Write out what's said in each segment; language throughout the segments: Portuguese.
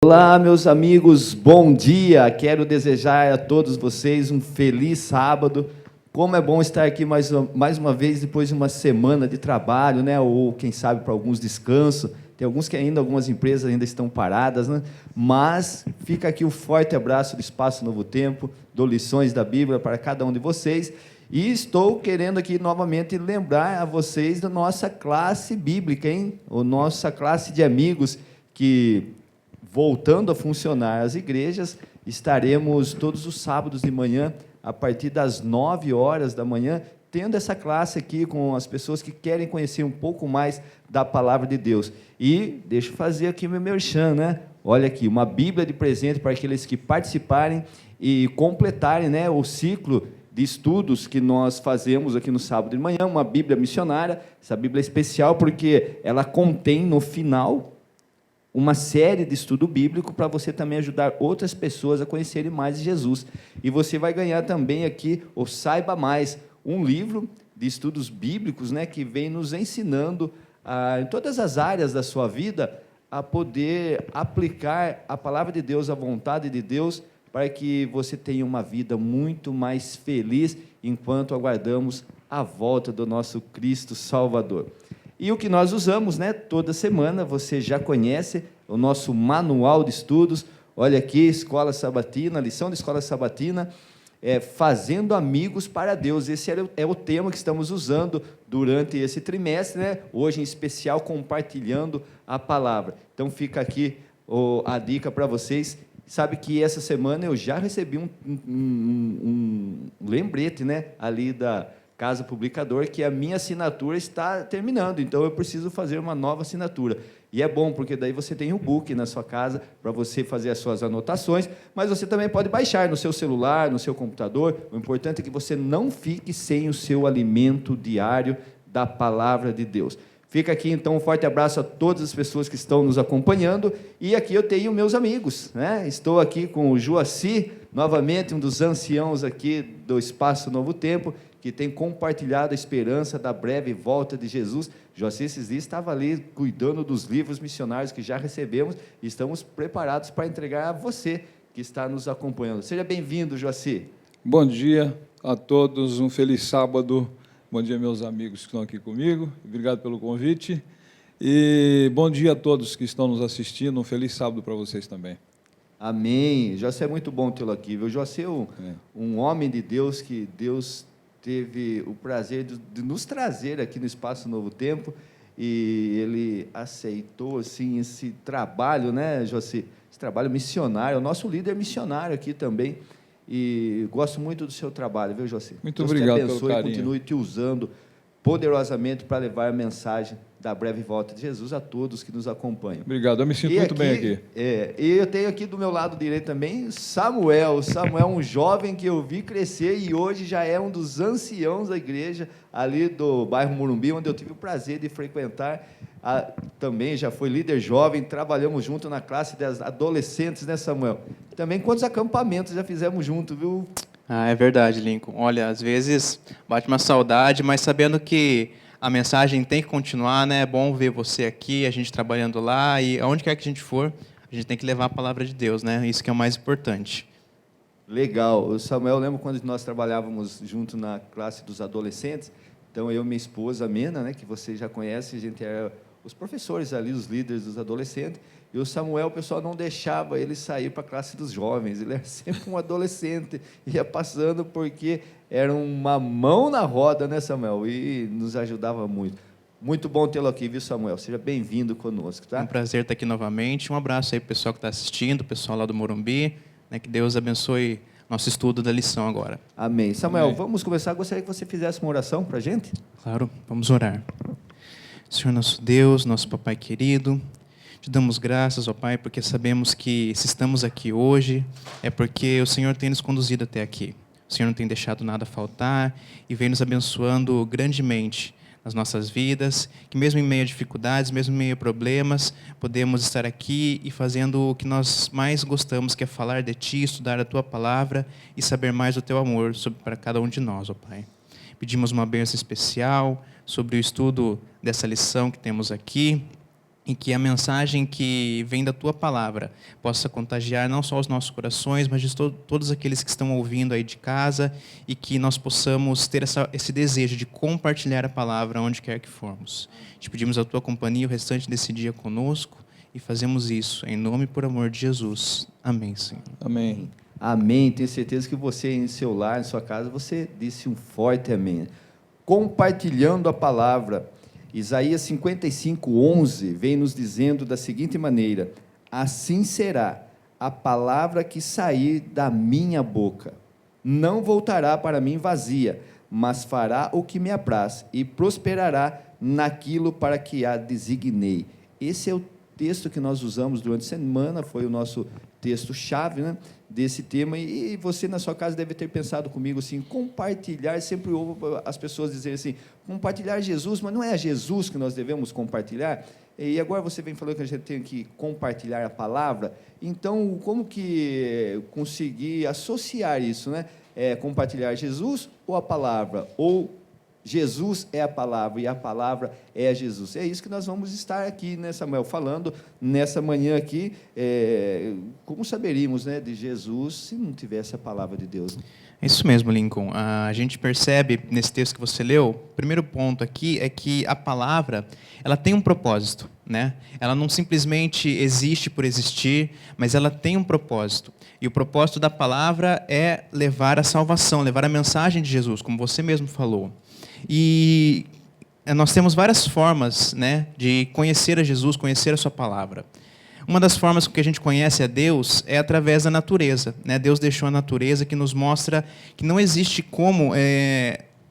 Olá, meus amigos, bom dia! Quero desejar a todos vocês um feliz sábado. Como é bom estar aqui mais uma vez depois de uma semana de trabalho, né? Ou quem sabe para alguns descanso. Tem alguns que ainda, algumas empresas ainda estão paradas, né? Mas fica aqui um forte abraço do Espaço Novo Tempo, dou lições da Bíblia para cada um de vocês. E estou querendo aqui novamente lembrar a vocês da nossa classe bíblica, hein? A nossa classe de amigos que, voltando a funcionar as igrejas, estaremos todos os sábados de manhã, a partir das 9 horas da manhã, tendo essa classe aqui com as pessoas que querem conhecer um pouco mais da Palavra de Deus. E deixa eu fazer aqui o meu merchan, né? Olha aqui, uma Bíblia de presente para aqueles que participarem e completarem, né, o ciclo de estudos que nós fazemos aqui no sábado de manhã, uma Bíblia missionária. Essa Bíblia é especial porque ela contém no final uma série de estudo bíblico para você também ajudar outras pessoas a conhecerem mais de Jesus. E você vai ganhar também aqui o Saiba Mais, um livro de estudos bíblicos, né, que vem nos ensinando em todas as áreas da sua vida a poder aplicar a palavra de Deus, a vontade de Deus, para que você tenha uma vida muito mais feliz enquanto aguardamos a volta do nosso Cristo Salvador. E o que nós usamos, né, toda semana, você já conhece, o nosso manual de estudos. Olha aqui, Escola Sabatina, lição de Escola Sabatina, Fazendo Amigos para Deus. Esse é o tema que estamos usando durante esse trimestre, né? Hoje, em especial, compartilhando a palavra. Então, fica aqui a dica para vocês. Sabe que essa semana eu já recebi um lembrete, né, ali da Casa Publicador, que a minha assinatura está terminando, então eu preciso fazer uma nova assinatura. E é bom, porque daí você tem o book na sua casa para você fazer as suas anotações, mas você também pode baixar no seu celular, no seu computador. O importante é que você não fique sem o seu alimento diário da Palavra de Deus. Fica aqui, então, um forte abraço a todas as pessoas que estão nos acompanhando. E aqui eu tenho meus amigos, né? Estou aqui com o Joaci, novamente, um dos anciãos aqui do Espaço Novo Tempo, que tem compartilhado a esperança da breve volta de Jesus. Joaci, esses dias, estava ali cuidando dos livros missionários que já recebemos e estamos preparados para entregar a você que está nos acompanhando. Seja bem-vindo, Joaci. Bom dia a todos, um feliz sábado. Bom dia, meus amigos que estão aqui comigo. Obrigado pelo convite. E bom dia a todos que estão nos assistindo. Um feliz sábado para vocês também. Amém. Joaci, é muito bom tê-lo aqui, viu? Joaci é um homem de Deus que Deus teve o prazer de nos trazer aqui no Espaço Novo Tempo, e ele aceitou assim esse trabalho, né, Joaci? Esse trabalho missionário, o nosso líder missionário aqui também, e gosto muito do seu trabalho, viu, Joaci? Muito obrigado pelo carinho. Deus te abençoe e continue te usando poderosamente para levar a mensagem da breve volta de Jesus a todos que nos acompanham. Obrigado, eu me sinto muito bem aqui. E eu tenho aqui do meu lado direito também Samuel, um jovem que eu vi crescer e hoje já é um dos anciãos da igreja ali do bairro Morumbi, onde eu tive o prazer de frequentar. Também já foi líder jovem, trabalhamos junto na classe das adolescentes, né, Samuel? Também quantos acampamentos já fizemos junto, viu? É verdade, Lincoln. Olha, às vezes bate uma saudade, mas sabendo que a mensagem tem que continuar, né? É bom ver você aqui, a gente trabalhando lá, e aonde quer que a gente for, a gente tem que levar a palavra de Deus, né? Isso que é o mais importante. Legal. O Samuel, eu lembro quando nós trabalhávamos junto na classe dos adolescentes, então eu e minha esposa, a Mena, né, que vocês já conhecem, a gente era os professores ali, os líderes dos adolescentes, e o Samuel, o pessoal não deixava ele sair para a classe dos jovens, ele era sempre um adolescente, ia passando porque era uma mão na roda, né, Samuel? E nos ajudava muito. Muito bom tê-lo aqui, viu, Samuel? Seja bem-vindo conosco, tá? É um prazer estar aqui novamente. Um abraço aí para o pessoal que está assistindo, o pessoal lá do Morumbi, né, que Deus abençoe nosso estudo da lição agora. Amém. Samuel, Amém. Vamos começar. Gostaria que você fizesse uma oração para a gente? Claro, vamos orar. Senhor nosso Deus, nosso Papai querido, te damos graças, ó Pai, porque sabemos que se estamos aqui hoje, é porque o Senhor tem nos conduzido até aqui. O Senhor não tem deixado nada faltar e vem nos abençoando grandemente nas nossas vidas, que mesmo em meio a dificuldades, mesmo em meio a problemas, podemos estar aqui e fazendo o que nós mais gostamos, que é falar de Ti, estudar a Tua Palavra e saber mais do Teu amor para cada um de nós, ó Pai. Pedimos uma bênção especial sobre o estudo dessa lição que temos aqui, e que a mensagem que vem da Tua Palavra possa contagiar não só os nossos corações, mas de todos aqueles que estão ouvindo aí de casa, e que nós possamos ter esse desejo de compartilhar a Palavra onde quer que formos. Te pedimos a Tua companhia o restante desse dia conosco, e fazemos isso em nome e por amor de Jesus. Amém, Senhor. Amém. Amém. Tenho certeza que você, em seu lar, em sua casa, você disse um forte amém. Compartilhando a palavra. Isaías 55:11 vem nos dizendo da seguinte maneira: assim será a palavra que sair da minha boca. Não voltará para mim vazia, mas fará o que me apraz e prosperará naquilo para que a designei. Esse é o texto que nós usamos durante a semana, foi o nosso texto-chave, né, desse tema, e você na sua casa deve ter pensado comigo assim, compartilhar, sempre ouvo as pessoas dizerem assim, compartilhar Jesus, mas não é a Jesus que nós devemos compartilhar? E agora você vem falando que a gente tem que compartilhar a palavra, então como que conseguir associar isso, né? Compartilhar Jesus ou a palavra, ou Jesus é a palavra e a palavra é Jesus. É isso que nós vamos estar aqui, né, Samuel, falando nessa manhã aqui. Como saberíamos, né, de Jesus se não tivesse a palavra de Deus? Né? É isso mesmo, Lincoln. A gente percebe nesse texto que você leu, o primeiro ponto aqui é que a palavra, ela tem um propósito, né? Ela não simplesmente existe por existir, mas ela tem um propósito. E o propósito da palavra é levar a salvação, levar a mensagem de Jesus, como você mesmo falou. E nós temos várias formas, né, de conhecer a Jesus, conhecer a sua palavra. Uma das formas que a gente conhece a Deus é através da natureza, né? Deus deixou a natureza que nos mostra que não existe como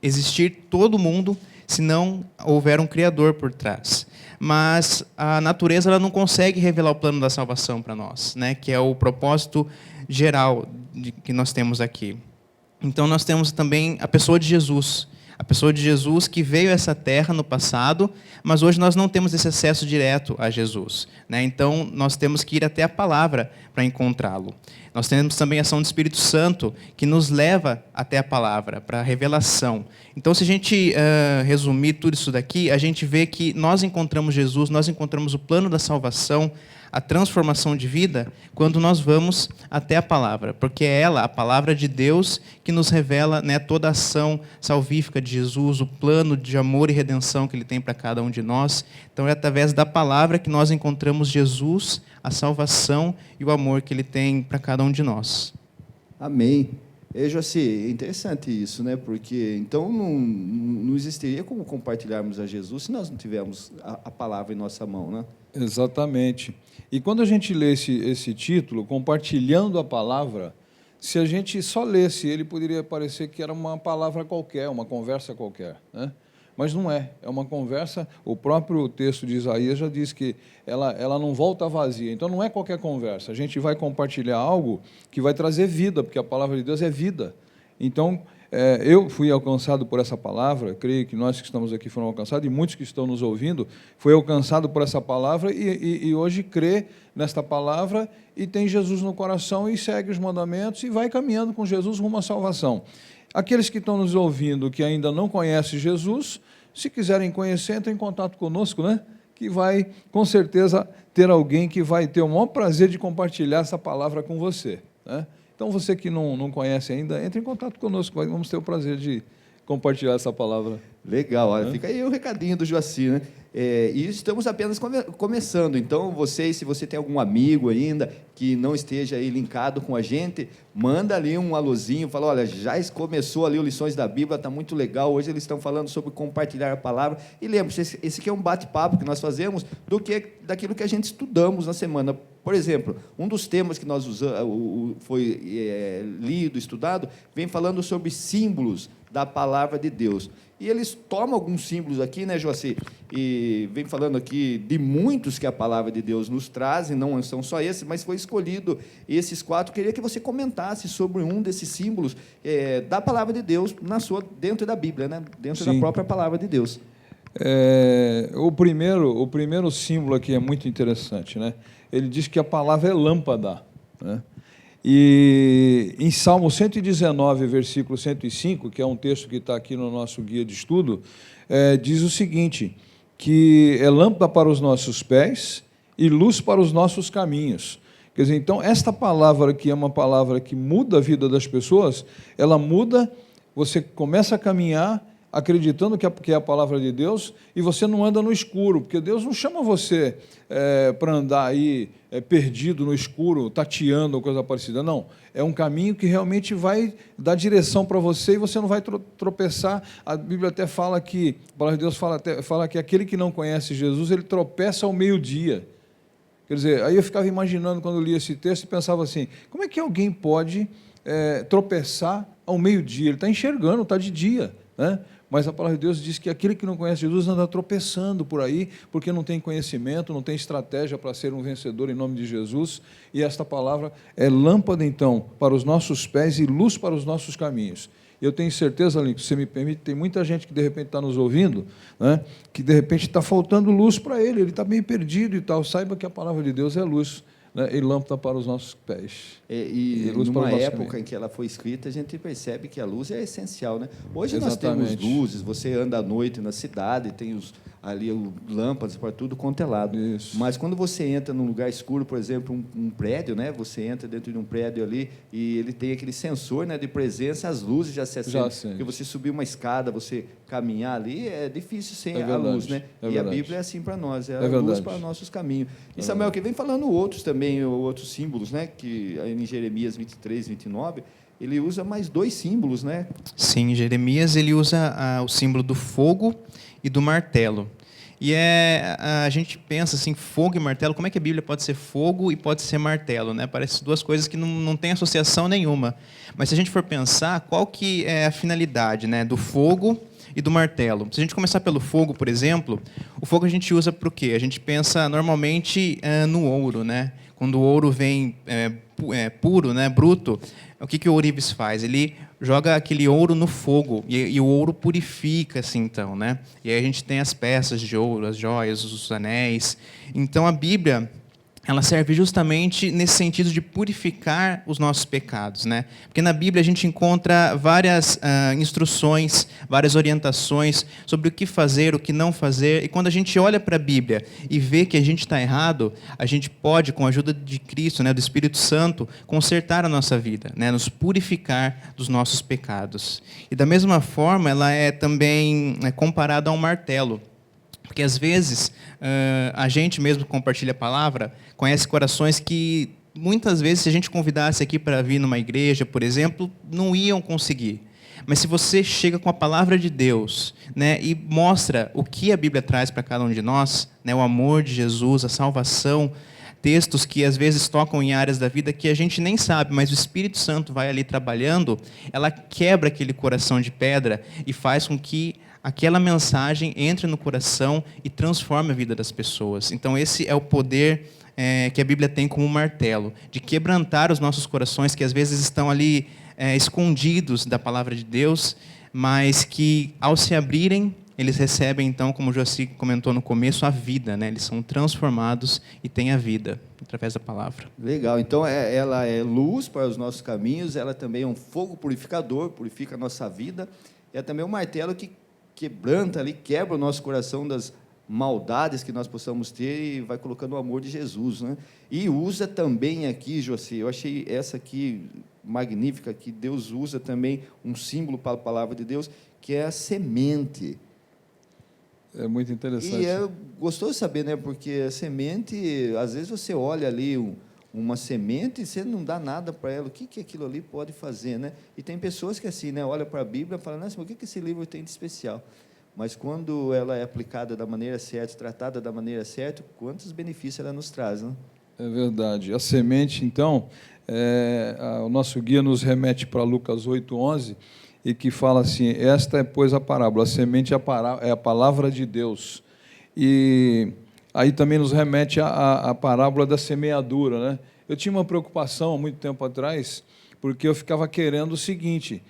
existir todo mundo se não houver um Criador por trás. Mas a natureza ela não consegue revelar o plano da salvação para nós, né? Que é o propósito geral que nós temos aqui. Então nós temos também a pessoa de Jesus. A pessoa de Jesus que veio a essa terra no passado, mas hoje nós não temos esse acesso direto a Jesus, né? Então, nós temos que ir até a palavra para encontrá-lo. Nós temos também a ação do Espírito Santo, que nos leva até a palavra, para a revelação. Então, se a gente resumir tudo isso daqui, a gente vê que nós encontramos Jesus, nós encontramos o plano da salvação, a transformação de vida, quando nós vamos até a palavra, porque é ela, a palavra de Deus, que nos revela, né, toda a ação salvífica de Jesus, o plano de amor e redenção que Ele tem para cada um de nós. Então é através da palavra que nós encontramos Jesus, a salvação e o amor que Ele tem para cada um de nós. Amém. Joaci, é interessante isso, né? Porque então não existiria como compartilharmos a Jesus se nós não tivermos a palavra em nossa mão, né? Exatamente. E quando a gente lê esse título, Compartilhando a Palavra, se a gente só lesse ele, poderia parecer que era uma palavra qualquer, uma conversa qualquer, né? Mas não é. É uma conversa, o próprio texto de Isaías já diz que ela não volta vazia. Então, não é qualquer conversa. A gente vai compartilhar algo que vai trazer vida, porque a palavra de Deus é vida. Então, eu fui alcançado por essa palavra, creio que nós que estamos aqui foram alcançados, e muitos que estão nos ouvindo, foi alcançado por essa palavra, e hoje crê nesta palavra, e tem Jesus no coração, e segue os mandamentos, e vai caminhando com Jesus rumo à salvação. Aqueles que estão nos ouvindo, que ainda não conhecem Jesus, se quiserem conhecer, entrem em contato conosco, né? Que vai, com certeza, ter alguém que vai ter o maior prazer de compartilhar essa palavra com você, né? Então, você que não conhece ainda, entre em contato conosco, vamos ter o prazer de compartilhar essa palavra. Legal, olha, fica aí o recadinho do Joaci, né? E estamos apenas começando, então se você tem algum amigo ainda que não esteja aí linkado com a gente, manda ali um alôzinho, fala, olha, já começou ali o Lições da Bíblia, está muito legal, hoje eles estão falando sobre compartilhar a palavra, e lembre-se, esse aqui é um bate-papo que nós fazemos daquilo que a gente estudamos na semana. Por exemplo, um dos temas que nós usamos, foi lido, estudado, vem falando sobre símbolos da palavra de Deus. E eles tomam alguns símbolos aqui, né, Joaci? E vem falando aqui de muitos que a palavra de Deus nos traz, e não são só esses, mas foi escolhido esses 4. Queria que você comentasse sobre um desses símbolos da palavra de Deus dentro da Bíblia, né? Dentro Sim. da própria palavra de Deus. O primeiro símbolo aqui é muito interessante, né? Ele diz que a palavra é lâmpada, né? E em Salmo 119, versículo 105, que é um texto que está aqui no nosso guia de estudo, diz o seguinte, que é lâmpada para os nossos pés e luz para os nossos caminhos. Quer dizer, então, esta palavra aqui é uma palavra que muda a vida das pessoas, ela muda, você começa a caminhar acreditando que é a palavra de Deus, e você não anda no escuro, porque Deus não chama você para andar aí perdido no escuro, tateando ou coisa parecida. Não, é um caminho que realmente vai dar direção para você e você não vai tropeçar. A Bíblia até fala que, a palavra de Deus fala que aquele que não conhece Jesus, ele tropeça ao meio-dia. Quer dizer, aí eu ficava imaginando quando eu lia esse texto e pensava assim, como é que alguém pode tropeçar ao meio-dia? Ele está enxergando, está de dia, né? Mas a palavra de Deus diz que aquele que não conhece Jesus anda tropeçando por aí, porque não tem conhecimento, não tem estratégia para ser um vencedor em nome de Jesus, e esta palavra é lâmpada, então, para os nossos pés e luz para os nossos caminhos. Eu tenho certeza, Lincoln, se você me permite, tem muita gente que de repente está nos ouvindo, né, que de repente está faltando luz para ele está meio perdido e tal. Saiba que a palavra de Deus é luz, né, e lâmpada para os nossos pés. E luz numa para o nosso época caminho. em que ela foi escrita, a gente percebe que a luz é essencial, né? Hoje Exatamente. nós temos luzes, você anda à noite na cidade, tem ali lâmpadas para tudo quanto é lado. Isso. Mas quando você entra num lugar escuro, por exemplo, um prédio, né? Você entra dentro de um prédio ali e ele tem aquele sensor, né, de presença, as luzes já se acendem. Porque você subir uma escada, você caminhar ali, é difícil sem a luz, né? E a Bíblia é assim para nós, é a luz para nossos caminhos. E Samuel, que vem falando outros também, outros símbolos, né? Que em Jeremias 23, 29, ele usa mais 2 símbolos, né? Sim, Jeremias ele usa o símbolo do fogo e do martelo. E a gente pensa assim, fogo e martelo, como é que a Bíblia pode ser fogo e pode ser martelo, né? Parece duas coisas que não têm associação nenhuma. Mas se a gente for pensar, qual que é a finalidade, né, do fogo e do martelo? Se a gente começar pelo fogo, por exemplo, o fogo a gente usa para o quê? A gente pensa normalmente no ouro, né? Quando o ouro vem puro, né, bruto, o que o ourives faz? Ele joga aquele ouro no fogo e o ouro purifica, assim, então, né? E aí a gente tem as peças de ouro, as joias, os anéis. Então a Bíblia, ela serve justamente nesse sentido de purificar os nossos pecados, né? Porque na Bíblia a gente encontra várias instruções, várias orientações sobre o que fazer, o que não fazer. E quando a gente olha para a Bíblia e vê que a gente está errado, a gente pode, com a ajuda de Cristo, né, do Espírito Santo, consertar a nossa vida, né, nos purificar dos nossos pecados. E da mesma forma, ela é também comparada a um martelo. Porque, às vezes, a gente mesmo que compartilha a palavra, conhece corações que, muitas vezes, se a gente convidasse aqui para vir numa igreja, por exemplo, não iam conseguir. Mas se você chega com a palavra de Deus, né, e mostra o que a Bíblia traz para cada um de nós, né, o amor de Jesus, a salvação, textos que, às vezes, tocam em áreas da vida que a gente nem sabe, mas o Espírito Santo vai ali trabalhando, ela quebra aquele coração de pedra e faz com que aquela mensagem entre no coração e transforme a vida das pessoas. Então, esse é o poder que a Bíblia tem como um martelo, de quebrantar os nossos corações, que às vezes estão ali escondidos da palavra de Deus, mas que, ao se abrirem, eles recebem, então, como o Joaci comentou no começo, a vida, né? Eles são transformados e têm a vida através da palavra. Legal. Então, ela é luz para os nossos caminhos, ela também é um fogo purificador, purifica a nossa vida, é também um martelo que quebranta ali, quebra o nosso coração das maldades que nós possamos ter e vai colocando o amor de Jesus, né? E usa também aqui, Joaci, eu achei essa aqui magnífica, que Deus usa também um símbolo para a palavra de Deus, que é a semente. É muito interessante. E é gostoso saber, né? Porque a semente, às vezes você olha ali uma semente e você não dá nada para ela. O que aquilo ali pode fazer, né? E tem pessoas que assim, né, olham para a Bíblia e falam, nossa, mas o que esse livro tem de especial? Mas quando ela é aplicada da maneira certa, tratada da maneira certa, quantos benefícios ela nos traz, né? É verdade. A semente, então, o nosso guia nos remete para Lucas 8:11, e que fala assim, esta é, pois, a parábola, a semente é a palavra de Deus. E aí também nos remete à parábola da semeadura, né? Eu tinha uma preocupação há muito tempo atrás, porque eu ficava querendo o seguinte,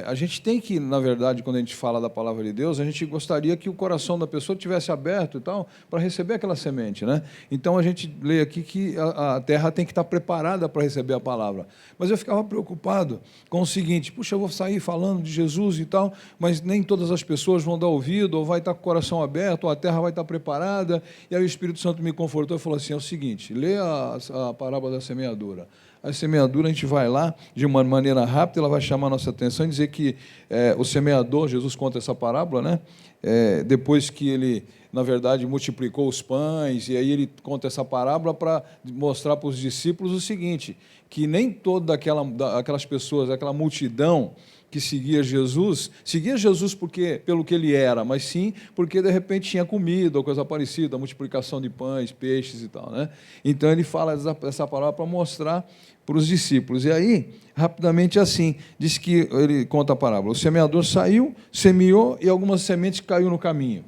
a gente tem que, na verdade, quando a gente fala da palavra de Deus, a gente gostaria que o coração da pessoa tivesse aberto e tal, para receber aquela semente, né? Então a gente lê aqui que a terra tem que estar preparada para receber a palavra. Mas eu ficava preocupado com o seguinte: puxa, eu vou sair falando de Jesus e tal, mas nem todas as pessoas vão dar ouvido, ou vai estar com o coração aberto, ou a terra vai estar preparada. E aí o Espírito Santo me confortou e falou assim: é o seguinte, lê a parábola da semeadura. A semeadura, a gente vai lá, de uma maneira rápida, ela vai chamar a nossa atenção e dizer que o semeador, Jesus conta essa parábola, né? Depois que ele, na verdade, multiplicou os pães, e aí ele conta essa parábola para mostrar para os discípulos o seguinte, que nem toda aquelas pessoas, aquela multidão que seguia Jesus porque, pelo que ele era, mas sim porque, de repente, tinha comida ou coisa parecida, multiplicação de pães, peixes e tal, né? Então, ele fala essa palavra para mostrar para os discípulos. E aí, rapidamente assim, diz que ele conta a parábola. O semeador saiu, semeou e algumas sementes caiu no caminho.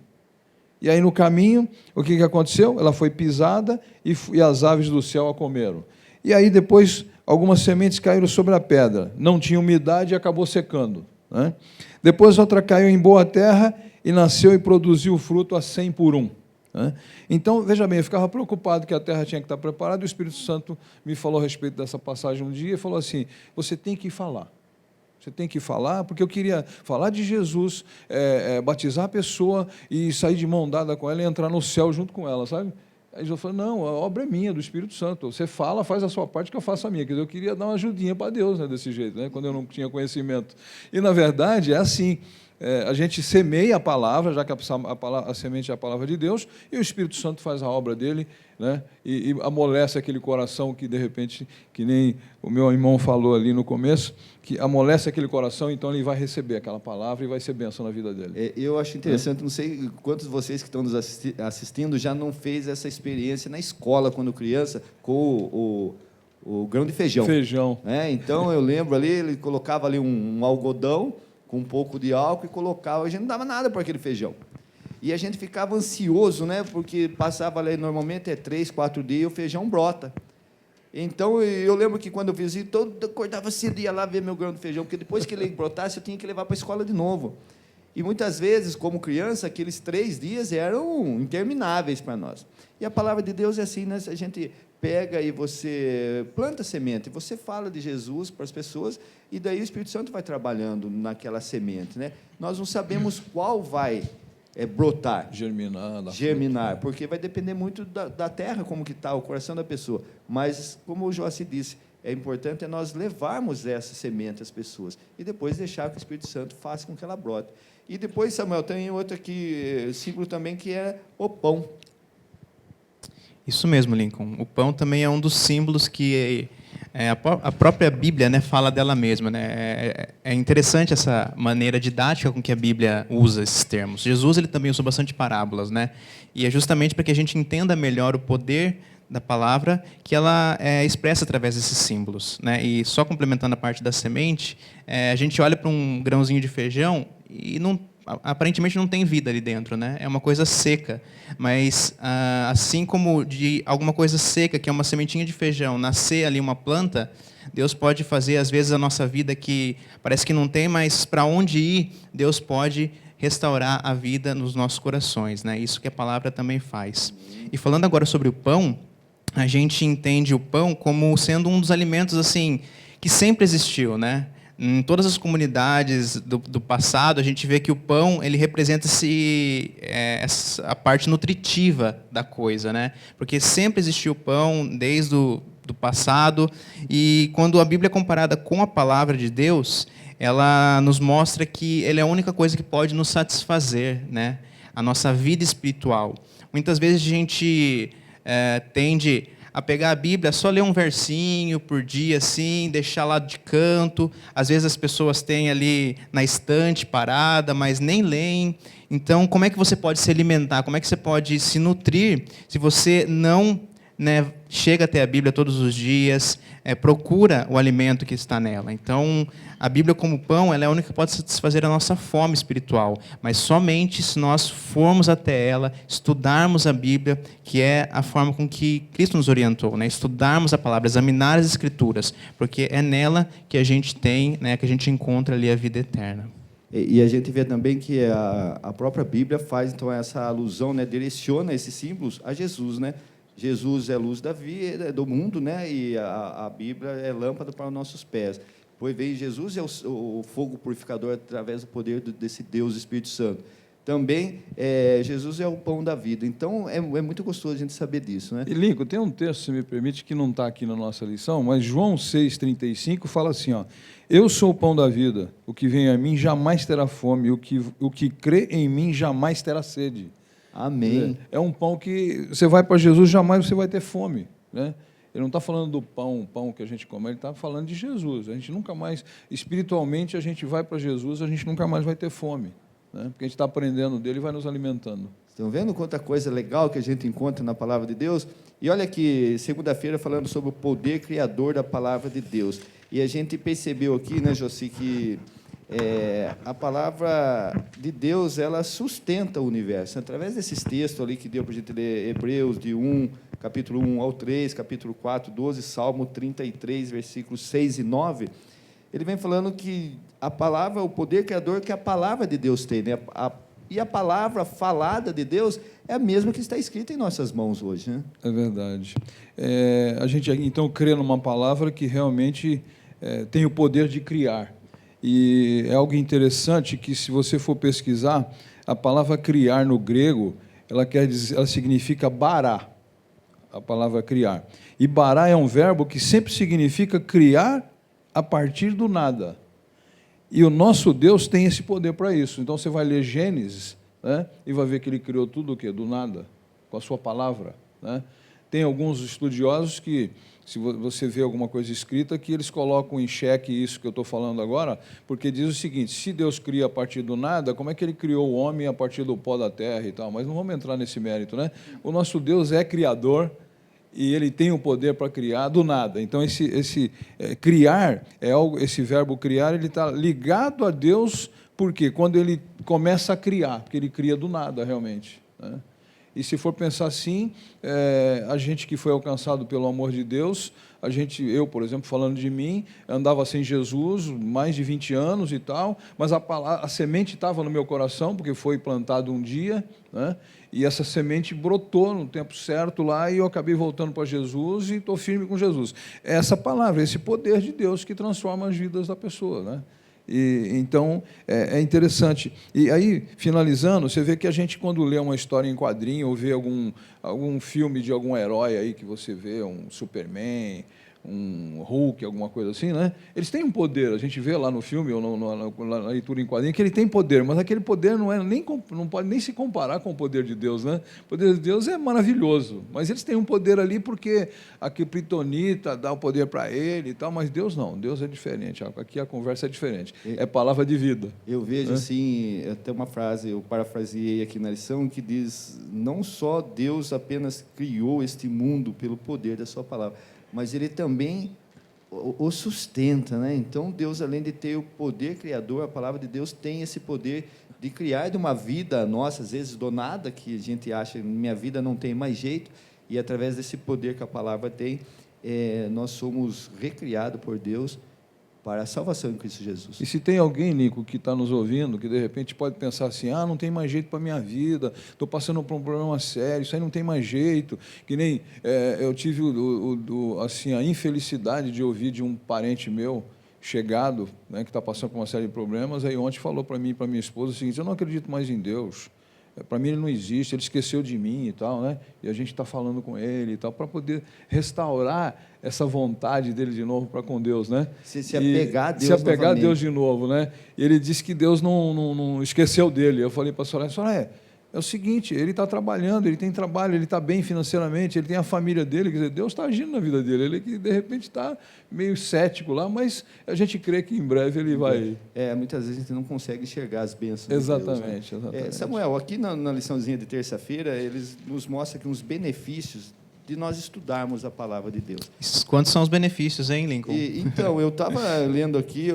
E aí, no caminho, o que aconteceu? Ela foi pisada e as aves do céu a comeram. E aí, depois, algumas sementes caíram sobre a pedra, não tinha umidade e acabou secando, né? Depois outra caiu em boa terra e nasceu e produziu fruto a 100 por 1. Né? Então, veja bem, eu ficava preocupado que a terra tinha que estar preparada, e o Espírito Santo me falou a respeito dessa passagem um dia e falou assim: você tem que falar. Você tem que falar, porque eu queria falar de Jesus, batizar a pessoa e sair de mão dada com ela e entrar no céu junto com ela, sabe? Aí eu falei: não, a obra é minha, do Espírito Santo. Você fala, faz a sua parte, que eu faço a minha. Quer dizer, eu queria dar uma ajudinha para Deus, né, desse jeito, né, quando eu não tinha conhecimento. E, na verdade, é assim. A gente semeia a palavra, já que a semente é a palavra de Deus, e o Espírito Santo faz a obra dele, né, e amolece aquele coração que, de repente, que nem o meu irmão falou ali no começo, que amolece aquele coração, então ele vai receber aquela palavra e vai ser bênção na vida dele. Eu acho interessante, não sei quantos de vocês que estão nos assistindo já não fez essa experiência na escola, quando criança, com o grão de feijão. Feijão. Então, eu lembro ali, ele colocava ali um algodão, com um pouco de álcool, e colocava, a gente não dava nada para aquele feijão. E a gente ficava ansioso, né, porque passava ali, normalmente 3, 4 dias, e o feijão brota. Então, eu lembro que quando eu fiz isso, acordava cedo e ia lá ver meu grão de feijão, porque depois que ele brotasse, eu tinha que levar para a escola de novo. E muitas vezes, como criança, aqueles 3 dias eram intermináveis para nós. E a palavra de Deus é assim, né? A gente pega e você planta semente, você fala de Jesus para as pessoas, e daí o Espírito Santo vai trabalhando naquela semente, né? Nós não sabemos qual vai brotar, germinar, porque vai depender muito da terra, como que está o coração da pessoa. Mas, como o Joaci disse, é importante nós levarmos essa semente às pessoas e depois deixar que o Espírito Santo faça com que ela brote. E depois, Samuel, tem outro aqui, símbolo também, que é o pão. Isso mesmo, Lincoln. O pão também é um dos símbolos que a própria Bíblia, né, fala dela mesma, né? É interessante essa maneira didática com que a Bíblia usa esses termos. Jesus ele também usou bastante parábolas, né? E é justamente para que a gente entenda melhor o poder da palavra que ela é expressa através desses símbolos, né? E só complementando a parte da semente, a gente olha para um grãozinho de feijão e aparentemente não tem vida ali dentro, né? É uma coisa seca, mas assim como de alguma coisa seca, que é uma sementinha de feijão, nascer ali uma planta, Deus pode fazer, às vezes, a nossa vida que parece que não tem mais para onde ir, Deus pode restaurar a vida nos nossos corações, né? Isso que a palavra também faz. E falando agora sobre o pão, a gente entende o pão como sendo um dos alimentos assim que sempre existiu, né? Em todas as comunidades do passado, a gente vê que o pão ele representa a parte nutritiva da coisa, né? Porque sempre existiu o pão desde do passado, e quando a Bíblia é comparada com a palavra de Deus, ela nos mostra que ele é a única coisa que pode nos satisfazer, né? A nossa vida espiritual. Muitas vezes a gente tende a pegar a Bíblia, só ler um versinho por dia, assim, deixar lá de canto. Às vezes as pessoas têm ali na estante parada, mas nem leem. Então, como é que você pode se alimentar? Como é que você pode se nutrir se você não né, chega até a Bíblia todos os dias, procura o alimento que está nela. Então, a Bíblia como pão, ela é a única que pode satisfazer a nossa fome espiritual, mas somente se nós formos até ela, estudarmos a Bíblia, que é a forma com que Cristo nos orientou, né? Estudarmos a palavra, examinar as Escrituras, porque é nela que a gente tem, né, que a gente encontra ali a vida eterna. E a gente vê também que a própria Bíblia faz então essa alusão, né, direciona esses símbolos a Jesus, né? Jesus é a luz da vida, do mundo, né? E a Bíblia é lâmpada para os nossos pés. Pois vem Jesus é o fogo purificador através do poder desse Deus Espírito Santo. Também Jesus é o pão da vida. Então é muito gostoso a gente saber disso, né? E Lincoln, tem um texto, se me permite, que não está aqui na nossa lição, mas João 6,35 fala assim, ó: eu sou o pão da vida, o que vem a mim jamais terá fome, o que crê em mim jamais terá sede. Amém. É um pão que você vai para Jesus, jamais você vai ter fome, né? Ele não está falando do pão que a gente come, ele está falando de Jesus. A gente nunca mais, espiritualmente, a gente vai para Jesus, a gente nunca mais vai ter fome, né? Porque a gente está aprendendo dele e vai nos alimentando. Estão vendo quanta coisa legal que a gente encontra na Palavra de Deus? E olha aqui, segunda-feira, falando sobre o poder criador da Palavra de Deus. E a gente percebeu aqui, né, Josi, que a Palavra de Deus, ela sustenta o universo. Através desses textos ali que deu para a gente ler, Hebreus, capítulo 1 ao 3, capítulo 4, 12, Salmo 33, versículos 6 e 9, ele vem falando que a palavra, o poder criador que a Palavra de Deus tem, né? E a palavra falada de Deus é a mesma que está escrita em nossas mãos hoje, né? É verdade. A gente, então, crê numa palavra que realmente tem o poder de criar. E é algo interessante que, se você for pesquisar, a palavra criar no grego, ela significa bará, a palavra criar. E bará é um verbo que sempre significa criar a partir do nada. E o nosso Deus tem esse poder para isso. Então, você vai ler Gênesis, né, e vai ver que ele criou tudo o quê? Do nada, com a sua palavra, né? Tem alguns estudiosos que, se você vê alguma coisa escrita, que eles colocam em xeque isso que eu estou falando agora, porque diz o seguinte: se Deus cria a partir do nada, como é que ele criou o homem a partir do pó da terra e tal? Mas não vamos entrar nesse mérito, né? O nosso Deus é criador e ele tem o poder para criar do nada. Então, criar, esse verbo criar, ele está ligado a Deus, porque quando ele começa a criar, porque ele cria do nada realmente, né? E se for pensar assim, a gente que foi alcançado pelo amor de Deus, eu, por exemplo, falando de mim, andava sem Jesus mais de 20 anos e tal, mas a semente estava no meu coração, porque foi plantado um dia, né? E essa semente brotou no tempo certo lá, e eu acabei voltando para Jesus e estou firme com Jesus. Essa palavra, esse poder de Deus que transforma as vidas da pessoa, né? Então, é interessante. E aí, finalizando, você vê que a gente, quando lê uma história em quadrinho, ou vê algum filme de algum herói aí que você vê, um Superman, um Hulk, alguma coisa assim, né? Eles têm um poder. A gente vê lá no filme, ou na leitura em quadrinho, que ele tem poder, mas aquele poder não pode nem se comparar com o poder de Deus, né? O poder de Deus é maravilhoso, mas eles têm um poder ali porque a Kryptonita dá o poder para ele e tal, mas Deus não. Deus é diferente. Aqui a conversa é diferente. É palavra de vida. Eu vejo assim, até uma frase, eu parafraseei aqui na lição, que diz: não só Deus apenas criou este mundo pelo poder da sua palavra, mas ele também o sustenta, né? Então, Deus, além de ter o poder criador, a palavra de Deus tem esse poder de criar de uma vida nossa, às vezes do nada, que a gente acha, minha vida não tem mais jeito, e através desse poder que a palavra tem, nós somos recriados por Deus para a salvação em Cristo Jesus. E se tem alguém, Nico, que está nos ouvindo, que de repente pode pensar assim: não tem mais jeito para a minha vida, estou passando por um problema sério, isso aí não tem mais jeito, que nem eu tive assim, a infelicidade de ouvir de um parente meu chegado, né, que está passando por uma série de problemas, aí ontem falou para mim e para minha esposa o seguinte: eu não acredito mais em Deus, para mim ele não existe, ele esqueceu de mim e tal, né? E a gente está falando com ele e tal, para poder restaurar essa vontade dele de novo para com Deus, né? Se apegar a Deus se apegar novamente. a Deus de novo, né? E ele disse que Deus não esqueceu dele. Eu falei para a senhora, é o seguinte, ele está trabalhando, ele tem trabalho, ele está bem financeiramente, ele tem a família dele, quer dizer, Deus está agindo na vida dele, ele que de repente está meio cético lá, mas a gente crê que em breve ele vai... Muitas vezes a gente não consegue enxergar as bênçãos Exatamente, de Deus, né? exatamente. Samuel, aqui na liçãozinha de terça-feira, eles nos mostram aqui uns benefícios de nós estudarmos a palavra de Deus. Quantos são os benefícios, hein, Lincoln? Então, eu estava lendo aqui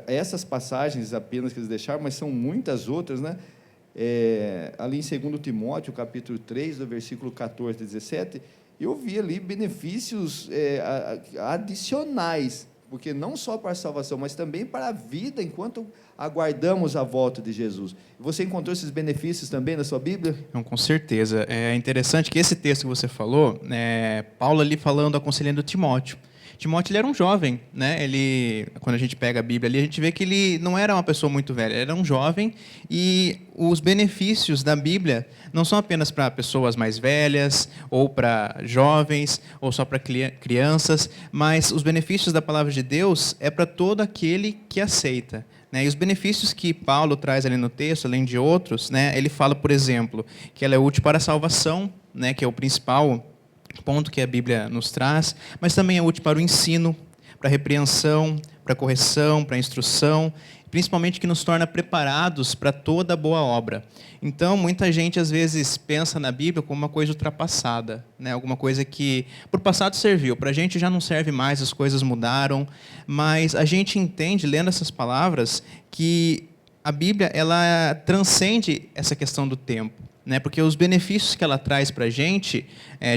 essas passagens apenas que eles deixaram, mas são muitas outras, né? Ali em 2 Timóteo, capítulo 3, do versículo 14 a 17, eu vi ali benefícios adicionais, porque não só para a salvação, mas também para a vida, enquanto aguardamos a volta de Jesus. Você encontrou esses benefícios também na sua Bíblia? Não, com certeza. É interessante que esse texto que você falou, Paulo ali falando, aconselhando Timóteo. Timóteo, ele era um jovem, né? Quando a gente pega a Bíblia ali, a gente vê que ele não era uma pessoa muito velha, ele era um jovem, e os benefícios da Bíblia não são apenas para pessoas mais velhas, ou para jovens, ou só para crianças, mas os benefícios da palavra de Deus é para todo aquele que aceita. E os benefícios que Paulo traz ali no texto, além de outros, ele fala, por exemplo, que ela é útil para a salvação, que é o principal ponto que a Bíblia nos traz, mas também é útil para o ensino, para a repreensão, para a correção, para a instrução, principalmente que nos torna preparados para toda boa obra. Então, muita gente às vezes pensa na Bíblia como uma coisa ultrapassada, alguma coisa que por passado serviu, para a gente já não serve mais, as coisas mudaram, mas a gente entende, lendo essas palavras, que a Bíblia ela transcende essa questão do tempo. Porque os benefícios que ela traz para a gente,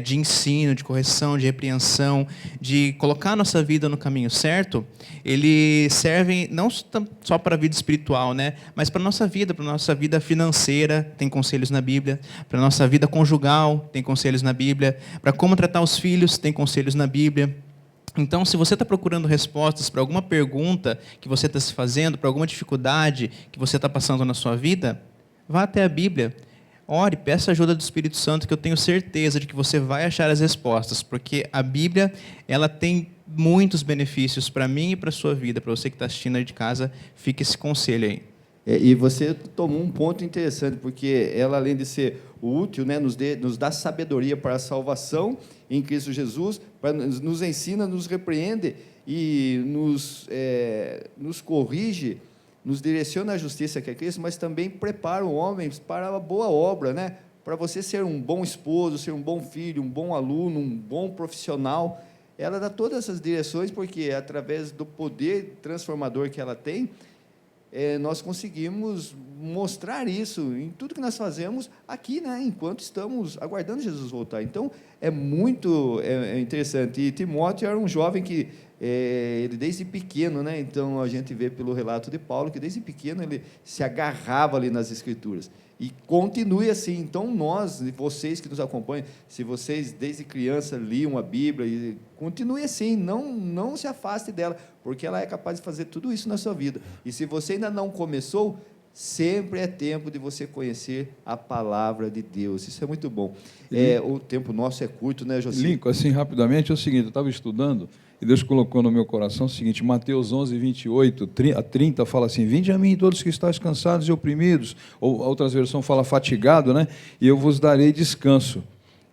de ensino, de correção, de repreensão, de colocar a nossa vida no caminho certo, eles servem não só para a vida espiritual, mas para a nossa vida financeira, tem conselhos na Bíblia, para a nossa vida conjugal, tem conselhos na Bíblia, para como tratar os filhos, tem conselhos na Bíblia. Então, se você está procurando respostas para alguma pergunta que você está se fazendo, para alguma dificuldade que você está passando na sua vida, vá até a Bíblia. Ore, peça a ajuda do Espírito Santo, que eu tenho certeza de que você vai achar as respostas, porque a Bíblia ela tem muitos benefícios para mim e para a sua vida. Para você que está assistindo aí de casa, fica esse conselho aí. E você tomou um ponto interessante, porque ela, além de ser útil, nos dá sabedoria para a salvação em Cristo Jesus, nos ensina, nos repreende e nos corrige, nos direciona à justiça que é Cristo, mas também prepara o homem para a boa obra, para você ser um bom esposo, ser um bom filho, um bom aluno, um bom profissional. Ela dá todas essas direções, porque através do poder transformador que ela tem, nós conseguimos mostrar isso em tudo que nós fazemos aqui, enquanto estamos aguardando Jesus voltar. Então, é muito interessante. E Timóteo era um jovem que, ele desde pequeno, então a gente vê pelo relato de Paulo, que desde pequeno ele se agarrava ali nas Escrituras. E continue assim. Então, vocês que nos acompanham, se vocês desde criança liam a Bíblia, continue assim, não se afaste dela, porque ela é capaz de fazer tudo isso na sua vida. E se você ainda não começou, sempre é tempo de você conhecer a palavra de Deus. Isso é muito bom. O tempo nosso é curto, né, José? Lincoln, assim, rapidamente, é o seguinte, eu estava estudando, e Deus colocou no meu coração o seguinte, Mateus 11, 28 a 30, fala assim, vinde a mim todos que estáis cansados e oprimidos, ou a outra versão fala fatigado, e eu vos darei descanso.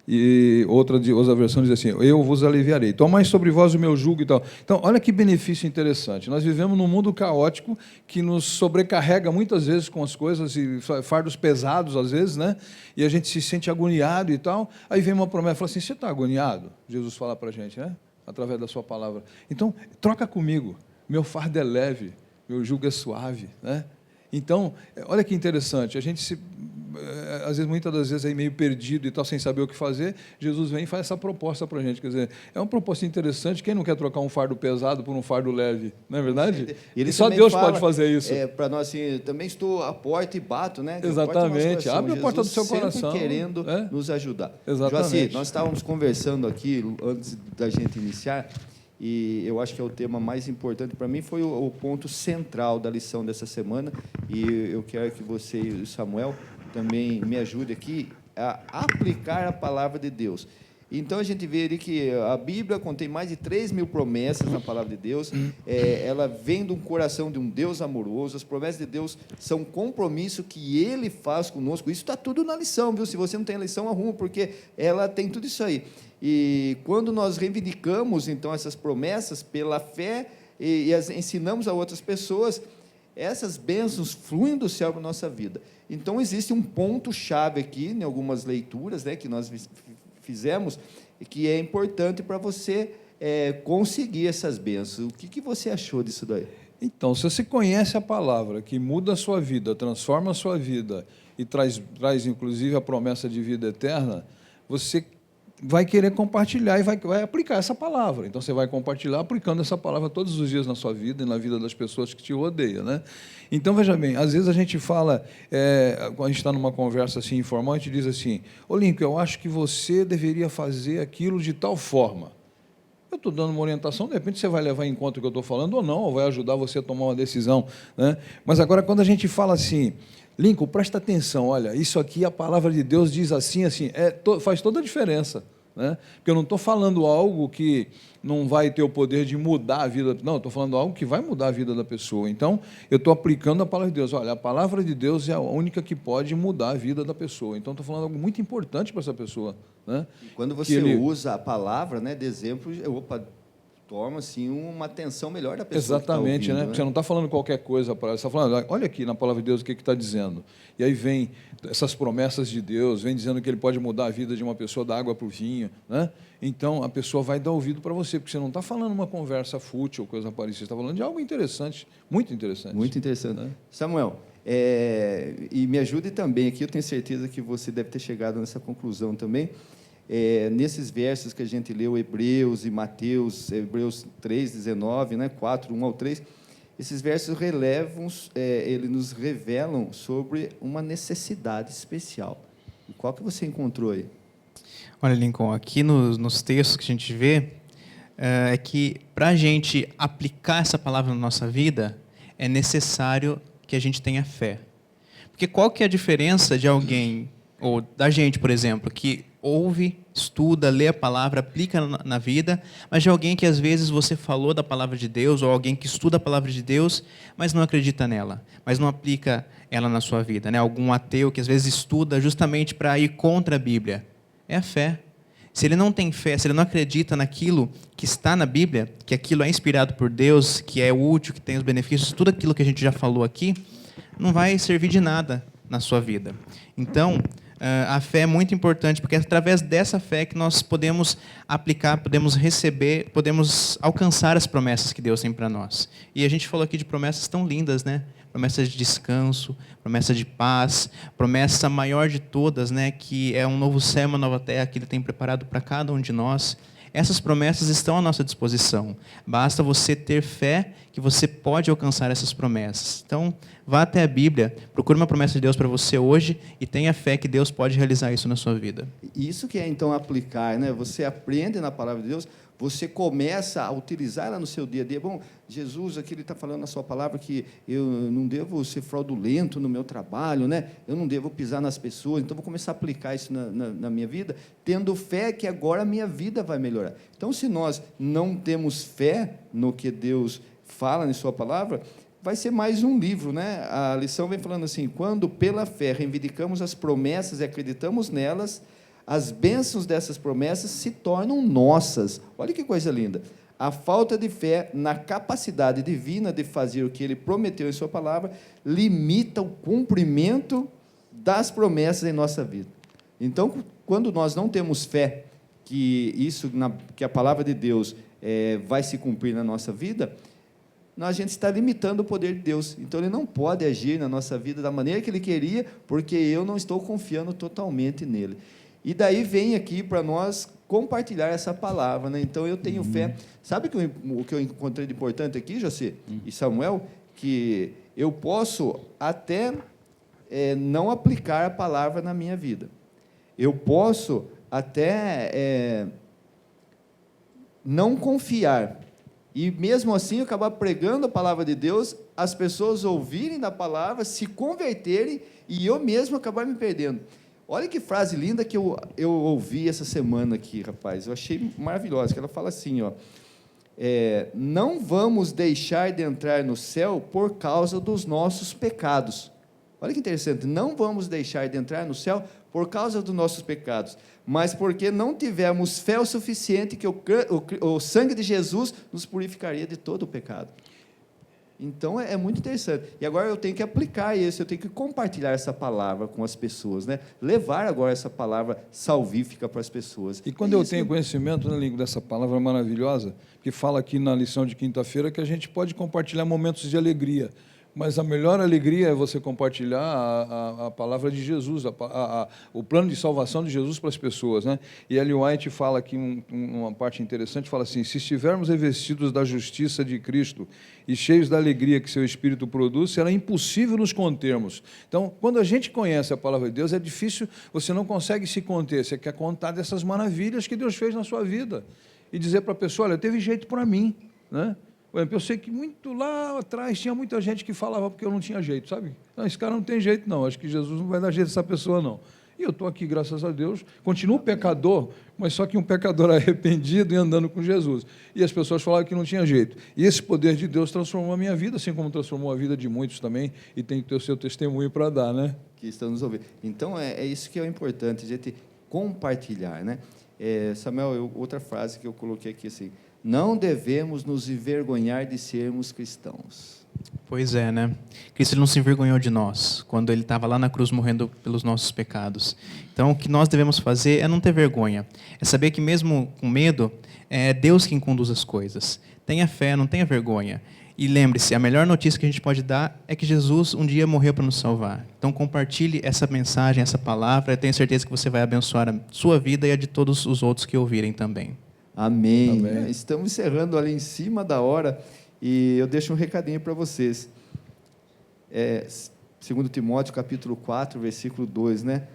E outra versão diz assim, eu vos aliviarei. Tomai sobre vós o meu jugo e tal. Então, olha que benefício interessante. Nós vivemos num mundo caótico que nos sobrecarrega muitas vezes com as coisas, e fardos pesados às vezes, e a gente se sente agoniado e tal. Aí vem uma promessa, fala assim, você está agoniado? Jesus fala para a gente, através da sua palavra. Então, troca comigo. Meu fardo é leve, meu jugo é suave, Então, olha que interessante, a gente às vezes, muitas das vezes, aí meio perdido e tal, sem saber o que fazer, Jesus vem e faz essa proposta para a gente, quer dizer, é uma proposta interessante, quem não quer trocar um fardo pesado por um fardo leve, não é verdade? E só Deus pode fazer isso. Para nós, assim, também estou à porta e bato, Exatamente, abre a porta do seu coração. Querendo nos ajudar. Exatamente. Joaci, nós estávamos conversando aqui, antes da gente iniciar, e eu acho que é o tema mais importante para mim, foi o ponto central da lição dessa semana, e eu quero que você e o Samuel também me ajude aqui a aplicar a palavra de Deus. Então, a gente vê ali que a Bíblia contém mais de 3.000 promessas na palavra de Deus, ela vem de um coração de um Deus amoroso, as promessas de Deus são um compromisso que Ele faz conosco, isso está tudo na lição, viu? Se você não tem a lição, arruma, porque ela tem tudo isso aí. E quando nós reivindicamos, então, essas promessas pela fé e as ensinamos a outras pessoas, essas bênçãos fluem do céu para a nossa vida. Então, existe um ponto-chave aqui, em algumas leituras que nós fizemos, e que é importante para você conseguir essas bênçãos. O que você achou disso daí? Então, se você conhece a palavra que muda a sua vida, transforma a sua vida e traz inclusive a promessa de vida eterna, você vai querer compartilhar e vai aplicar essa palavra. Então, você vai compartilhar aplicando essa palavra todos os dias na sua vida e na vida das pessoas que te rodeiam, né? Então, veja bem, às vezes a gente fala, quando a gente está numa conversa assim informal, a gente diz assim: ô Lincoln, eu acho que você deveria fazer aquilo de tal forma. Eu estou dando uma orientação, de repente você vai levar em conta o que eu estou falando ou não, ou vai ajudar você a tomar uma decisão, né? Mas agora, quando a gente fala assim, Lincoln, presta atenção, olha, isso aqui a palavra de Deus diz assim, assim, faz toda a diferença, né? Porque eu não estou falando algo que não vai ter o poder de mudar a vida, não, eu estou falando algo que vai mudar a vida da pessoa. Então, eu estou aplicando a palavra de Deus. Olha, a palavra de Deus é a única que pode mudar a vida da pessoa. Então, estou falando algo muito importante para essa pessoa, né? E quando você usa a palavra, né, de exemplo, toma assim, uma atenção melhor da pessoa. Exatamente, que tá ouvindo, né? Você não está falando qualquer coisa para ela, você está falando, olha aqui na palavra de Deus o que está dizendo. E aí vem essas promessas de Deus, vem dizendo que Ele pode mudar a vida de uma pessoa da água para o vinho, né? Então, a pessoa vai dar ouvido para você, porque você não está falando uma conversa fútil ou coisa parecida, você está falando de algo interessante, muito interessante. Muito interessante. Né? Samuel, e me ajude também aqui, eu tenho certeza que você deve ter chegado nessa conclusão também, nesses versos que a gente leu, Hebreus e Mateus, Hebreus 3, 19, né, 4, 1 ao 3, esses versos eles nos revelam sobre uma necessidade especial. E qual que você encontrou aí? Olha, Lincoln, aqui nos textos que a gente vê, é que para a gente aplicar essa palavra na nossa vida, é necessário que a gente tenha fé. Porque qual que é a diferença de alguém, ou da gente, por exemplo, que ouve, estuda, lê a palavra, aplica na vida, mas de alguém que às vezes você falou da palavra de Deus, ou alguém que estuda a palavra de Deus, mas não acredita nela, mas não aplica ela na sua vida, né? Algum ateu que às vezes estuda justamente para ir contra a Bíblia. É a fé. Se ele não tem fé, se ele não acredita naquilo que está na Bíblia, que aquilo é inspirado por Deus, que é útil, que tem os benefícios, tudo aquilo que a gente já falou aqui, não vai servir de nada na sua vida. Então, a fé é muito importante, porque é através dessa fé que nós podemos aplicar, podemos receber, podemos alcançar as promessas que Deus tem para nós. E a gente falou aqui de promessas tão lindas, né? Promessa de descanso, promessa de paz, promessa maior de todas, né? Que é um novo céu, uma nova terra que Ele tem preparado para cada um de nós. Essas promessas estão à nossa disposição. Basta você ter fé que você pode alcançar essas promessas. Então, vá até a Bíblia, procure uma promessa de Deus para você hoje e tenha fé que Deus pode realizar isso na sua vida. Isso que é, então, aplicar, né? Você aprende na palavra de Deus, você começa a utilizar ela no seu dia a dia. Bom, Jesus aqui ele está falando na sua palavra que eu não devo ser fraudulento no meu trabalho, né? Eu não devo pisar nas pessoas, então vou começar a aplicar isso na minha vida, tendo fé que agora a minha vida vai melhorar. Então, se nós não temos fé no que Deus fala em sua palavra, vai ser mais um livro, né? A lição vem falando assim: quando pela fé reivindicamos as promessas e acreditamos nelas, as bênçãos dessas promessas se tornam nossas. Olha que coisa linda. A falta de fé na capacidade divina de fazer o que Ele prometeu em sua palavra limita o cumprimento das promessas em nossa vida. Então, quando nós não temos fé que a palavra de Deus vai se cumprir na nossa vida, a gente está limitando o poder de Deus. Então, Ele não pode agir na nossa vida da maneira que Ele queria, porque eu não estou confiando totalmente nele. E daí vem aqui para nós compartilhar essa palavra, né? Então, eu tenho fé. Sabe o que eu encontrei de importante aqui, José e Samuel? Que eu posso até não aplicar a palavra na minha vida. Eu posso até não confiar. E mesmo assim, eu acabar pregando a palavra de Deus, as pessoas ouvirem da palavra, se converterem, e eu mesmo acabar me perdendo. Olha que frase linda que eu ouvi essa semana aqui, rapaz. Eu achei maravilhosa, que ela fala assim, ó, não vamos deixar de entrar no céu por causa dos nossos pecados. Olha que interessante, não vamos deixar de entrar no céu por causa dos nossos pecados, mas porque não tivemos fé o suficiente que o sangue de Jesus nos purificaria de todo o pecado. Então, é muito interessante. E agora eu tenho que aplicar isso, eu tenho que compartilhar essa palavra com as pessoas, né? Levar agora essa palavra salvífica para as pessoas. E quando eu tenho conhecimento, né, Lingo, dessa palavra maravilhosa, que fala aqui na lição de quinta-feira que a gente pode compartilhar momentos de alegria, mas a melhor alegria é você compartilhar a palavra de Jesus, o plano de salvação de Jesus para as pessoas, né? E Ellen White fala aqui uma parte interessante, fala assim: se estivermos revestidos da justiça de Cristo e cheios da alegria que seu Espírito produz, será impossível nos contermos. Então, quando a gente conhece a palavra de Deus, é difícil, você não consegue se conter, você quer contar dessas maravilhas que Deus fez na sua vida e dizer para a pessoa: olha, teve jeito para mim, né? Eu sei que muito lá atrás tinha muita gente que falava porque eu não tinha jeito, sabe? Não, esse cara não tem jeito, não. Acho que Jesus não vai dar jeito a essa pessoa, não. E eu estou aqui, graças a Deus, continuo pecador, mas só que um pecador arrependido e andando com Jesus. E as pessoas falavam que não tinha jeito. E esse poder de Deus transformou a minha vida, assim como transformou a vida de muitos também, e tem que ter o seu testemunho para dar, né? Que estão nos ouvindo. Então, é isso que é o importante, a gente compartilhar, né? Samuel, outra frase que eu coloquei aqui, assim: não devemos nos envergonhar de sermos cristãos. Pois é, né? Cristo ele não se envergonhou de nós quando ele estava lá na cruz morrendo pelos nossos pecados. Então, o que nós devemos fazer é não ter vergonha. É saber que mesmo com medo, é Deus quem conduz as coisas. Tenha fé, não tenha vergonha. E lembre-se, a melhor notícia que a gente pode dar é que Jesus um dia morreu para nos salvar. Então, compartilhe essa mensagem, essa palavra. Eu tenho certeza que você vai abençoar a sua vida e a de todos os outros que ouvirem também. Amém. Amém. Estamos encerrando ali em cima da hora e eu deixo um recadinho para vocês. 2 Timóteo, capítulo 4, versículo 2, né?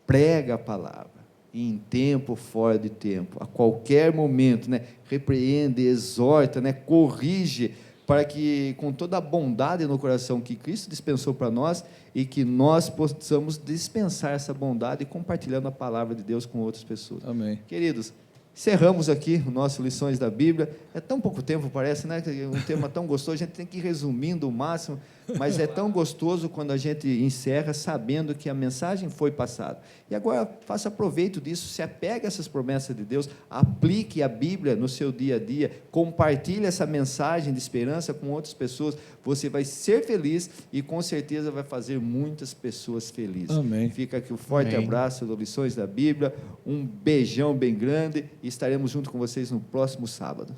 Prega a palavra, em tempo, fora de tempo, a qualquer momento, né? Repreende, exorta, né? Corrige, para que com toda a bondade no coração que Cristo dispensou para nós e que nós possamos dispensar essa bondade compartilhando a palavra de Deus com outras pessoas. Amém. Queridos, encerramos aqui o nosso Lições da Bíblia. É tão pouco tempo, parece, né? Um tema tão gostoso, a gente tem que ir resumindo o máximo, mas é tão gostoso quando a gente encerra sabendo que a mensagem foi passada. E agora, faça proveito disso, se apegue a essas promessas de Deus, aplique a Bíblia no seu dia a dia, compartilhe essa mensagem de esperança com outras pessoas, você vai ser feliz e com certeza vai fazer muitas pessoas felizes. Amém. Fica aqui o forte Amém. abraço do Lições da Bíblia, um beijão bem grande e estaremos junto com vocês no próximo sábado.